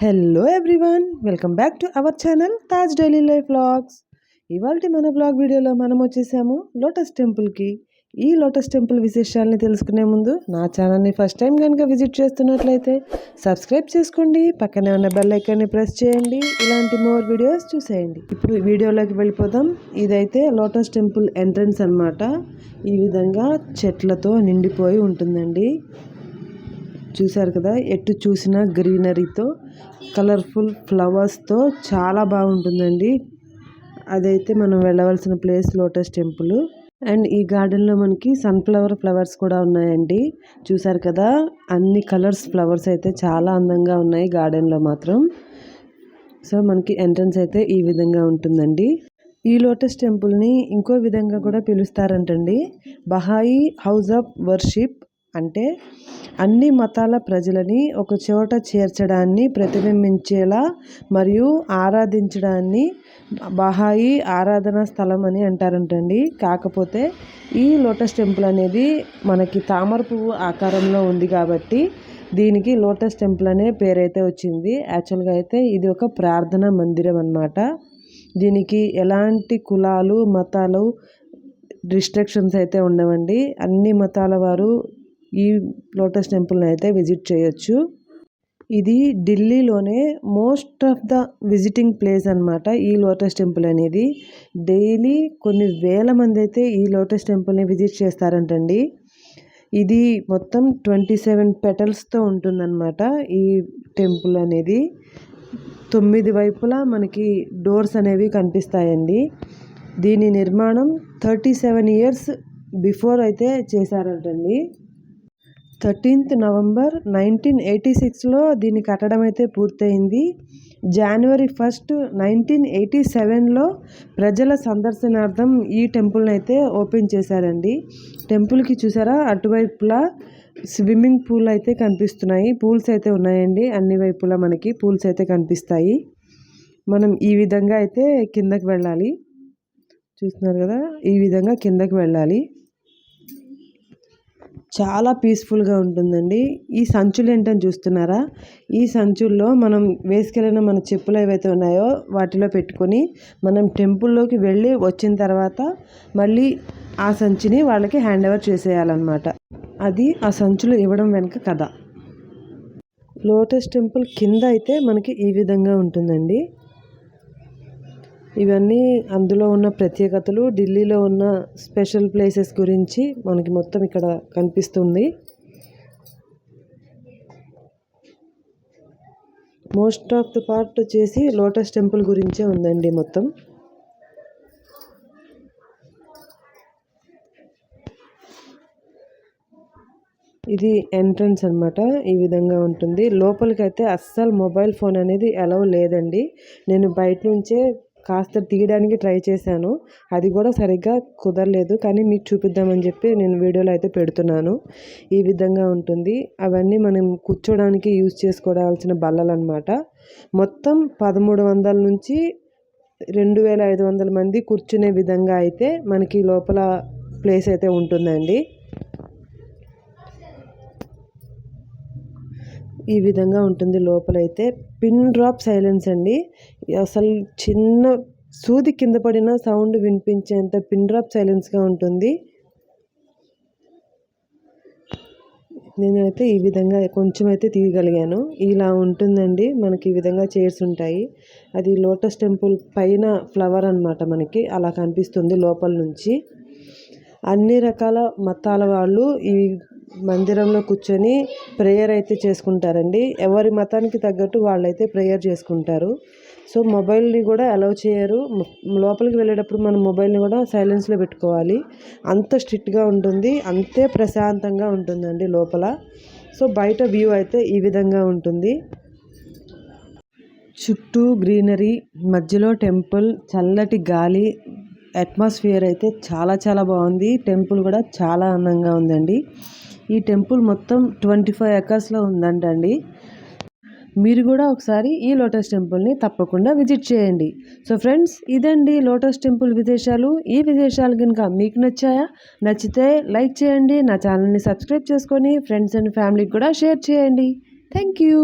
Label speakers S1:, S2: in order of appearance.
S1: Hello everyone, welcome back to our channel Taj daily life vlogs. ఇవాళ మన blog వీడియోలో మనం వచ్చేసాము లోటస్ టెంపుల్కి. ఈ లోటస్ టెంపుల్ విశేషాలని తెలుసుకునే ముందు నా ఛానల్ని ఫస్ట్ టైం కనుక విజిట్ చేస్తున్నట్లయితే సబ్స్క్రైబ్ చేసుకోండి, పక్కనే ఉన్న బెల్ ఐకాన్ని ప్రెస్ చేయండి, ఇలాంటి మోర్ వీడియోస్ చూసేయండి. ఇప్పుడు వీడియోలోకి వెళ్ళిపోదాం. ఇదైతే లోటస్ టెంపుల్ ఎంట్రన్స్ అన్నమాట. ఈ విధంగా చెట్లతో నిండిపోయి ఉంటుందండి. చూసారు కదా, ఎటు చూసినా గ్రీనరీతో, కలర్ఫుల్ ఫ్లవర్స్తో చాలా బాగుంటుందండి. అదైతే మనం వెళ్ళవలసిన ప్లేస్ లోటస్ టెంపుల్. అండ్ ఈ గార్డెన్లో మనకి సన్ఫ్లవర్ ఫ్లవర్స్ కూడా ఉన్నాయండి. చూసారు కదా, అన్ని కలర్స్ ఫ్లవర్స్ అయితే చాలా అందంగా ఉన్నాయి గార్డెన్లో మాత్రం. సో మనకి ఎంట్రన్స్ అయితే ఈ విధంగా ఉంటుందండి. ఈ లోటస్ టెంపుల్ని ఇంకో విధంగా కూడా పిలుస్తారంటండి, బహాయి హౌస్ ఆఫ్ వర్షిప్. అంటే అన్ని మతాల ప్రజలని ఒక చోట చేర్చడాన్ని ప్రతిబింబించేలా మరియు ఆరాధించడాన్ని బహాయి ఆరాధనా స్థలం అని అంటారంటండి. కాకపోతే ఈ లోటస్ టెంపుల్ అనేది మనకి తామర పువ్వు ఆకారంలో ఉంది కాబట్టి దీనికి లోటస్ టెంపుల్ అనే పేరైతే వచ్చింది. యాక్చువల్గా అయితే ఇది ఒక ప్రార్థనా మందిరం అన్నమాట. దీనికి ఎలాంటి కులాలు మతాలు రిస్ట్రిక్షన్స్ అయితే ఉండవండి. అన్ని మతాల వారు ఈ లోటస్ టెంపుల్ని అయితే విజిట్ చేయొచ్చు. ఇది ఢిల్లీలోనే most of the visiting place అన్నమాట ఈ లోటస్ టెంపుల్ అనేది. డైలీ కొన్ని వేల మంది అయితే ఈ లోటస్ టెంపుల్ని విజిట్ చేస్తారంటండి. ఇది మొత్తం 27 పెటల్స్తో ఉంటుందన్నమాట ఈ టెంపుల్ అనేది. 9 వైపులా మనకి డోర్స్ అనేవి కనిపిస్తాయండి. దీని నిర్మాణం 37 years బిఫోర్ అయితే చేశారంటండి. 13th November 1986లో దీన్ని కట్టడం అయితే పూర్తయింది. January 1st 1987లో ప్రజల సందర్శనార్థం ఈ టెంపుల్ని అయితే ఓపెన్ చేశారండి. టెంపుల్కి చూసారా, అటువైపులా స్విమ్మింగ్ పూల్ అయితే కనిపిస్తున్నాయి. పూల్స్ అయితే ఉన్నాయండి, అన్ని వైపులా మనకి పూల్స్ అయితే కనిపిస్తాయి. మనం ఈ విధంగా అయితే కిందకి వెళ్ళాలి. చూస్తున్నారు కదా, ఈ విధంగా కిందకి వెళ్ళాలి. చాలా పీస్ఫుల్గా ఉంటుందండి. ఈ సంచులు ఏంటని చూస్తున్నారా, ఈ సంచుల్లో మనం వేసుకెళ్ళిన మన చెప్పులు ఏవైతే ఉన్నాయో వాటిలో పెట్టుకొని మనం టెంపుల్లోకి వెళ్ళి వచ్చిన తర్వాత మళ్ళీ ఆ సంచిని వాళ్ళకి హ్యాండ్ ఓవర్ చేసేయాలన్నమాట. అది ఆ సంచులు ఇవ్వడం వెనుక కథ. లోటస్ టెంపుల్ కింద అయితే మనకి ఈ విధంగా ఉంటుందండి. ఇవన్నీ అందులో ఉన్న ప్రత్యేకతలు, ఢిల్లీలో ఉన్న స్పెషల్ ప్లేసెస్ గురించి మనకి మొత్తం ఇక్కడ కనిపిస్తుంది. మోస్ట్ ఆఫ్ ద పార్ట్ వచ్చేసి లోటస్ టెంపుల్ గురించే ఉందండి మొత్తం. ఇది ఎంట్రన్స్ అన్నమాట. ఈ విధంగా ఉంటుంది. లోపలికైతే అస్సలు మొబైల్ ఫోన్ అనేది అలౌ లేదండి. నేను బయట నుంచే కాస్త తీయడానికి ట్రై చేశాను, అది కూడా సరిగ్గా కుదరలేదు. కానీ మీకు చూపిద్దామని చెప్పి నేను వీడియోలో అయితే పెడుతున్నాను. ఈ విధంగా ఉంటుంది. అవన్నీ మనం కూర్చోడానికి యూజ్ చేసుకోవాల్సిన బల్లలు అన్నమాట. మొత్తం 1300 నుంచి 2500 మంది కూర్చునే విధంగా అయితే మనకి లోపల ప్లేస్ అయితే ఉంటుందండి. ఈ విధంగా ఉంటుంది లోపలైతే. పిన్ డ్రాప్ సైలెన్స్ అండి. అసలు చిన్న సూది కింద పడిన సౌండ్ వినిపించేంత పిన్ డ్రాప్ సైలెన్స్గా ఉంటుంది. నేనైతే ఈ విధంగా కొంచెం అయితే తీయగలిగాను. ఇలా ఉంటుందండి మనకి. ఈ విధంగా చైర్స్ ఉంటాయి. అది లోటస్ టెంపుల్ పైన ఫ్లవర్ అన్నమాట. మనకి అలా కనిపిస్తుంది లోపల నుంచి. అన్ని రకాల మతాల వాళ్ళు ఈ మందిరంలో కూర్చొని ప్రేయర్ అయితే చేసుకుంటారండి. ఎవరి మతానికి తగ్గట్టు వాళ్ళైతే ప్రేయర్ చేసుకుంటారు. సో మొబైల్ని కూడా అలౌ చేయరు. లోపలికి వెళ్ళేటప్పుడు మనం మొబైల్ని కూడా సైలెన్స్లో పెట్టుకోవాలి. అంత స్ట్రిక్ట్గా ఉంటుంది, అంతే ప్రశాంతంగా ఉంటుందండి లోపల. సో బయట వ్యూ అయితే ఈ విధంగా ఉంటుంది. చుట్టూ గ్రీనరీ, మధ్యలో టెంపుల్, చల్లటి గాలి, అట్మాస్ఫియర్ అయితే చాలా చాలా బాగుంది. టెంపుల్ కూడా చాలా అందంగా ఉందండి. ఈ టెంపుల్ మొత్తం 25 acresలో ఉందంటండి. మీరు కూడా ఒకసారి ఈ లోటస్ టెంపుల్ని తప్పకుండా విజిట్ చేయండి. సో ఫ్రెండ్స్, ఇదండి లోటస్ టెంపుల్ విశేషాలు. ఈ విశేషాలు కనుక మీకు నచ్చాయా? నచ్చితే లైక్ చేయండి, నా ఛానల్ని సబ్స్క్రైబ్ చేసుకొని ఫ్రెండ్స్ అండ్ ఫ్యామిలీకి కూడా షేర్ చేయండి. Thank you.